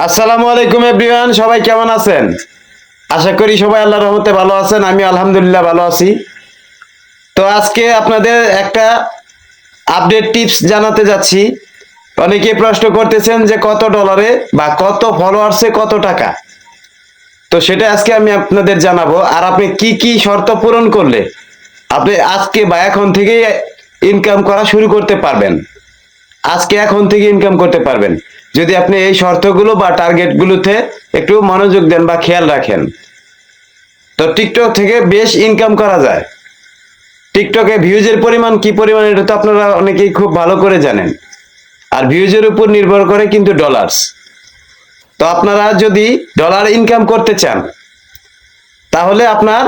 আসসালামু আলাইকুম এভরিওয়ান, সবাই কেমন আছেন? আশা করি সবাই আল্লাহর রহমতে ভালো আছেন। আমি আলহামদুলিল্লাহ ভালো আছি। তো আজকে আপনাদের একটা আপডেট টিপস জানাতে যাচ্ছি। অনেকে প্রশ্ন করতেছেন যে কত ডলারে বা কত ফলোয়ার্সে কত টাকা। তো সেটা আজকে আমি আপনাদের জানাবো। আর আপনি কি কি শর্ত পূরণ করলে আপনি আজকে বা এখন থেকে ইনকাম করা শুরু করতে পারবেন। এখন থেকে ইনকাম করতে পারবেন যদি আপনি এই শর্তগুলো বা টার্গেটগুলোতে একটু মনোযোগ দেন বা খেয়াল রাখেন। তো টিকটক থেকে বেশ ইনকাম করা যায়। টিকটকে ভিউজের পরিমাণ কি পরিমাণ এটা তো আপনারা অনেকেই খুব ভালো করে জানেন। আর ভিউজের উপর নির্ভর করে কিন্তু ডলার্স। তো আপনারা যদি ডলার ইনকাম করতে চান তাহলে আপনার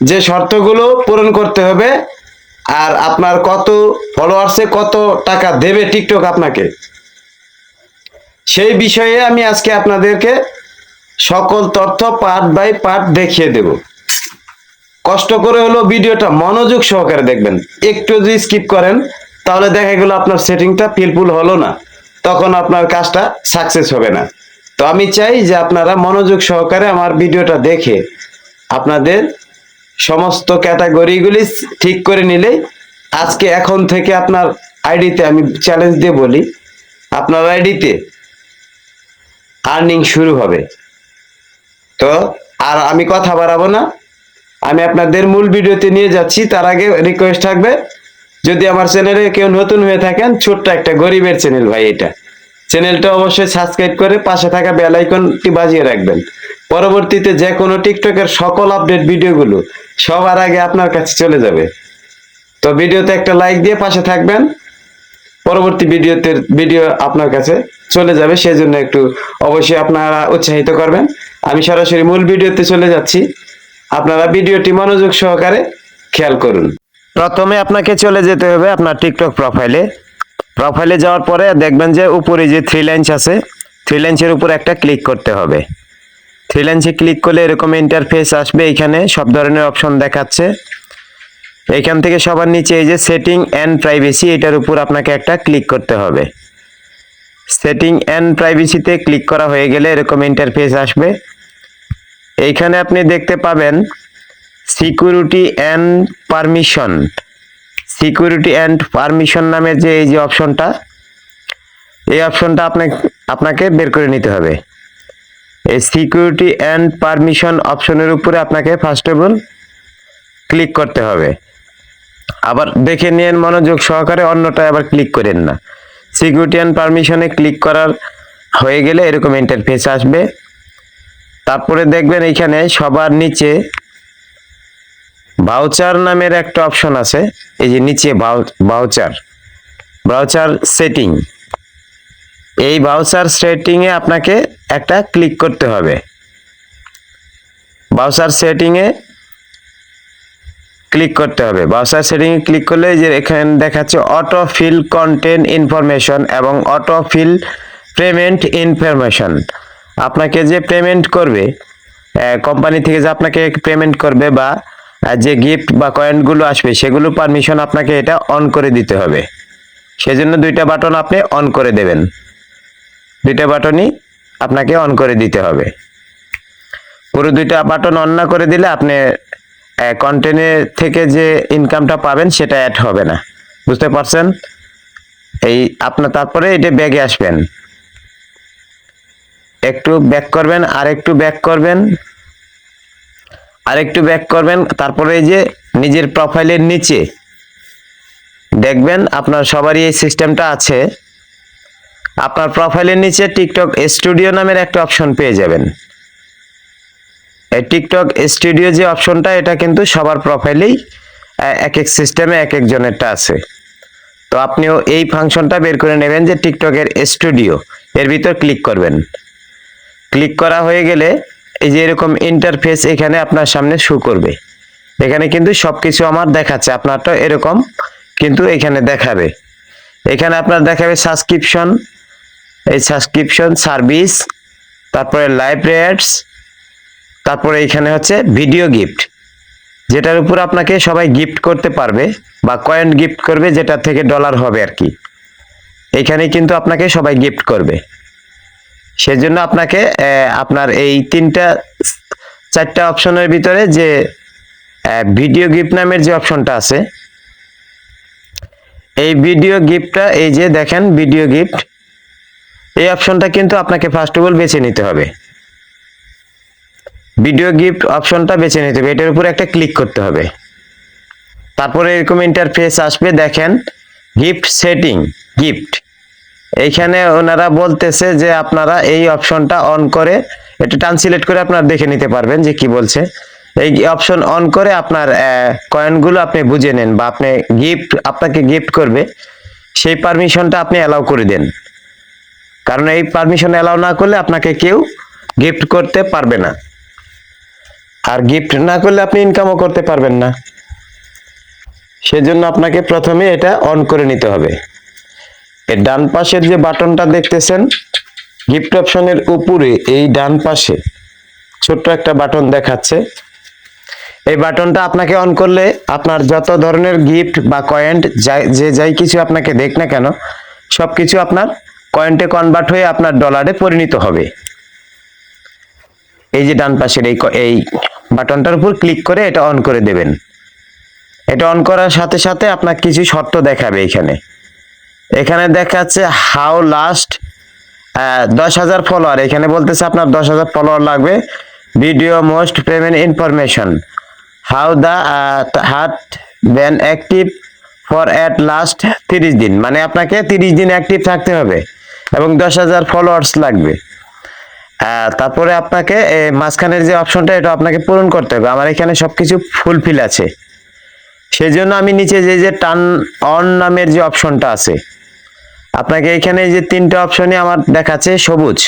যে শর্তগুলো পূরণ করতে হবে, আর আপনার কত ফলোয়ার্সে কত টাকা দেবে টিকটক আপনাকে, সেই বিষয়ে আমি আজকে আপনাদেরকে সকল তথ্য পার্ট বাই পার্ট দেখিয়ে দেব। কষ্ট করে হলো ভিডিওটা মনোযোগ সহকারে দেখবেন। একটু যদি স্কিপ করেন তাহলে দেখা গেল আপনার সেটিংটা ফিলফুল হলো না, তখন আপনার কাজটা সাকসেস হবে না। তো আমি চাই যে আপনারা মনোযোগ সহকারে আমার ভিডিওটা দেখে আপনাদের সমস্ত ক্যাটাগরিগুলি ঠিক করে নিলেই আজকে এখন থেকে আপনার আইডিতে আমি চ্যালেঞ্জ দিয়ে বলি, আপনার আইডিতে আর্নিং শুরু হবে। তো আর আমি কথা বাড়াবো না, আমি আপনাদের মূল ভিডিওতে নিয়ে যাচ্ছি। তার আগে রিকোয়েস্ট থাকবে, যদি আমার চ্যানেলে কেউ নতুন হয়ে থাকেন, ছোট্ট একটা গরিবের চ্যানেল ভাই, এটা চ্যানেলটা অবশ্যই সাবস্ক্রাইব করে পাশে থাকা বেল আইকনটি বাজিয়ে রাখবেন। পরবর্তীতে যে কোনো টিকটকের সকল আপডেট ভিডিওগুলো সবার আগে আপনার কাছে চলে যাবে। তো ভিডিওতে একটা লাইক দিয়ে পাশে থাকবেন, পরবর্তী ভিডিও আপনার কাছে চলে যাবে, সেজন্য একটু অবশ্যই আপনারা উৎসাহিত করবেন। আমি সরাসরি মূল ভিডিওতে চলে যাচ্ছি, আপনারা ভিডিওটি মনোযোগ সহকারে খেয়াল করুন। প্রথমে আপনাকে চলে যেতে হবে আপনার টিকটক প্রোফাইলে যাওয়ার পরে দেখবেন যে উপরে যে থ্রি লাইনস আছে, থ্রি লাইনসের উপর একটা ক্লিক করতে হবে। থ্রি লাইনসে ক্লিক করলে এরকম ইন্টারফেস আসবে। এখানে সব ধরনের অপশন দেখাচ্ছে। এখান থেকে সবার নিচে এই যে সেটিং এন্ড প্রাইভেসি, এটার উপর আপনাকে একটা ক্লিক করতে হবে। সেটিং এন্ড প্রাইভেসিতে ক্লিক করা হয়ে গেলে এরকম ইন্টারফেস আসবে। এইখানে আপনি দেখতে পাবেন security and permission. Security and permission নামের যে এই যে অপশনটা, এই অপশনটা আপনাকে বের করে নিতে হবে। এই সিকিউরিটি অ্যান্ড পারমিশন অপশনের উপরে আপনাকে ফার্স্ট অফ অল ক্লিক করতে হবে। আবার দেখে নিন মনোযোগ সহকারে, অন্যটায় আবার ক্লিক করেন না। সিকিউরিটি অ্যান্ড পারমিশনে ক্লিক করার হয়ে গেলে এরকম ইন্টারফেস আসবে। তারপরে দেখবেন এইখানে সবার নিচে ভাউচার নামের একটা অপশন আছে। এই যে নিচে ভাউচার সেটিং, এই ভাউচার সেটিং এ আপনাকে একটা ক্লিক করতে হবে। ভাউচার সেটিং এ ক্লিক করলে যে এখানে দেখাচ্ছে অটো ফিল কন্টেন্ট ইনফরমেশন এবং অটো ফিল পেমেন্ট ইনফরমেশন। আপনাকে যে পেমেন্ট করবে, কোম্পানি থেকে যে আপনাকে পেমেন্ট করবে বা যে গিফট বা কয়েনগুলো আসবে, সেগুলো পারমিশন আপনাকে এটা অন করে দিতে হবে। সেজন্য দুইটা বাটন আপনি অন করে দেবেন, দুইটা বাটনই আপনাকে অন করে দিতে হবে। পুরো দুইটা বাটন অন না করে দিলে আপনি কন্টেন্টের থেকে যে ইনকামটা পাবেন সেটা অ্যাড হবে না। বুঝতে পারছেন? এই আপনার তারপরে এটা ব্যাগে আসবেন, একটু ব্যাক করবেন, আর একটু ব্যাক করবেন, তারপরে এই যে নিজের প্রোফাইলের নিচে দেখবেন আপনার সবারই এই সিস্টেমটা আছে। আপনার প্রোফাইলের নিচে টিকটক স্টুডিও নামের একটা অপশন পেয়ে যাবেন। এই টিকটক স্টুডিও যে অপশনটা, এটা কিন্তু সবার প্রোফাইলেই এক এক সিস্টেমে এক একজনেরটা আছে। তো আপনিও এই ফাংশনটা বের করে নেবেন যে টিকটকের স্টুডিও, এর ভিতর ক্লিক করবেন। ক্লিক করা হয়ে গেলে এই যে এরকম ইন্টারফেস এখানে আপনার সামনে শো করবে। এখানে কিন্তু সবকিছু আমার দেখাচ্ছে, আপনারটা এরকম কিন্তু এখানে দেখাবে। এখানে আপনার দেখাবে সাবস্ক্রিপশন, এই সাবস্ক্রিপশন সার্ভিস, তারপরে লাইভ রেটস, তারপরে এখানে হচ্ছে ভিডিও গিফট, যেটার উপর আপনাকে সবাই গিফট করতে পারবে বা কয়েন গিফট করবে, যেটা থেকে ডলার হবে আর কি। এখানে কিন্তু আপনাকে সবাই গিফট করবে। সেজন্য আপনাকে আপনার এই 4টা অপশনের ভিতরে যে ভিডিও গিফট নামের যে অপশনটা আছে, এই ভিডিও গিফটটা, এই যে দেখেন ভিডিও গিফট, এই অপশনটা কিন্তু আপনাকে ফার্স্ট অফ অল বেছে নিতে হবে। ভিডিও গিফট অপশনটা বেছে নিতে হবে, এটার উপরে একটা ক্লিক করতে হবে। তারপরে এরকম ইন্টারফেস আসবে, দেখেন গিফট সেটিং গিফট। এইখানে ওনারা বলতেছে যে আপনারা এই অপশনটা অন করে, এটা টান সিলেক্ট করে আপনারা দেখে নিতে পারবেন যে কি বলছে। এই অপশন অন করে আপনার কয়েনগুলো আপনি বুঝে নেন, বা আপনি আপনাকে গিফট করবে সেই পারমিশনটা আপনি অ্যালাউ করে দেন। কারণ এই পারমিশন অ্যালাউ না করলে আপনাকে কেউ গিফট করতে পারবে না, আর গিফট না করলে আপনি ইনকামও করতে পারবেন না। সেজন্য আপনাকে প্রথমে এটা অন করে নিতে হবে। এর ডান পাশের যে বাটনটা দেখতেছেন গিফট অপশনের উপরে, এই ডান পাশে ছোট্ট একটা বাটন দেখাচ্ছে, এই বাটনটা আপনাকে অন করলে আপনার যত ধরনের গিফট বা কয়েন যাই কিছু আপনাকে দেখ না কেন, সবকিছু আপনার কয়েন্টে কনভার্ট হয়ে আপনার ডলারে পরিণত হবে। এই যে ডান পাশের এই বাটনটার উপর ক্লিক করে এটা অন করে দেবেন। এটা অন করার সাথে সাথে আপনার কিছু শর্ত দেখাবে। এখানে দেখাচ্ছে হাউ লাস্ট 10,000 ফলোয়ার, এখানে বলতেছে আপনার 10,000 ফলোয়ার লাগবে। Video most payment information, how the heart ban active for at last 30 দিন, মানে আপনাকে 30 দিন অ্যাক্টিভ থাকতে হবে এবং 10,000 ফলোয়ার্স লাগবে। তারপরে আপনাকে মাঝখানের যে অপশনটা, এটা আপনাকে পূরণ করতে হবে। আমার এখানে সবকিছু ফুলফিল আছে, সেজন্য আমি নিচে যে টার্ন অন নামের যে অপশনটা আছে, আপনাকে এখানে যে 3টা অপশনই আমার দেখাচ্ছে সবুজ।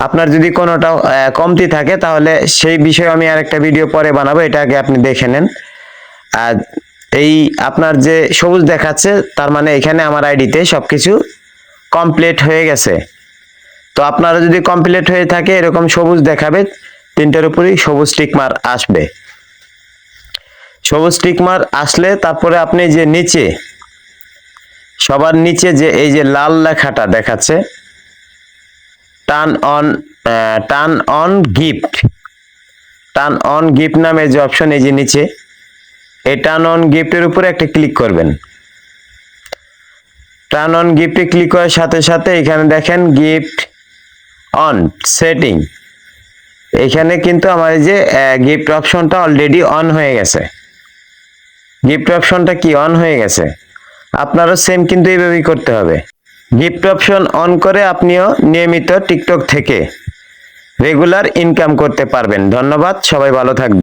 আপনার যদি কোনোটা কমতি থাকে তাহলে সেই বিষয়ে আমি আরেকটা ভিডিও পরে বানাবো, এটা আগে আপনি দেখে নেন। আর এই আপনার যে সবুজ দেখাচ্ছে, তার মানে এখানে আমার আইডিতে সবকিছু কমপ্লিট হয়ে গেছে। তো আপনারা যদি কমপ্লিট হয়ে থাকে, এরকম সবুজ দেখাবে, 3টার উপরেই সবুজ টিকমার আসবে। সবুজ টিকমার আসলে তারপরে আপনি যে নিচে, সবার নিচে যে এই যে লাল লেখাটা দেখাচ্ছে টার্ন অন গিফট নামে যে অপশন, এই যে নিচে এই টার্ন অন গিফটের উপরে একটা ক্লিক করবেন। টার্ন অন গিফটে ক্লিক করার সাথে সাথে এখানে দেখেন গিফট অন সেটিং, এখানে কিন্তু আমার এই যে গিফট অপশনটা অলরেডি অন হয়ে গেছে। গিফট অপশনটা কি অন হয়ে গেছে, আপনারও সেম কিন্তু এইভাবেই করতে হবে। গিফট অপশন অন করে আপনিও নিয়মিত টিকটক থেকে রেগুলার ইনকাম করতে পারবেন। ধন্যবাদ, সবাই ভালো থাকবেন।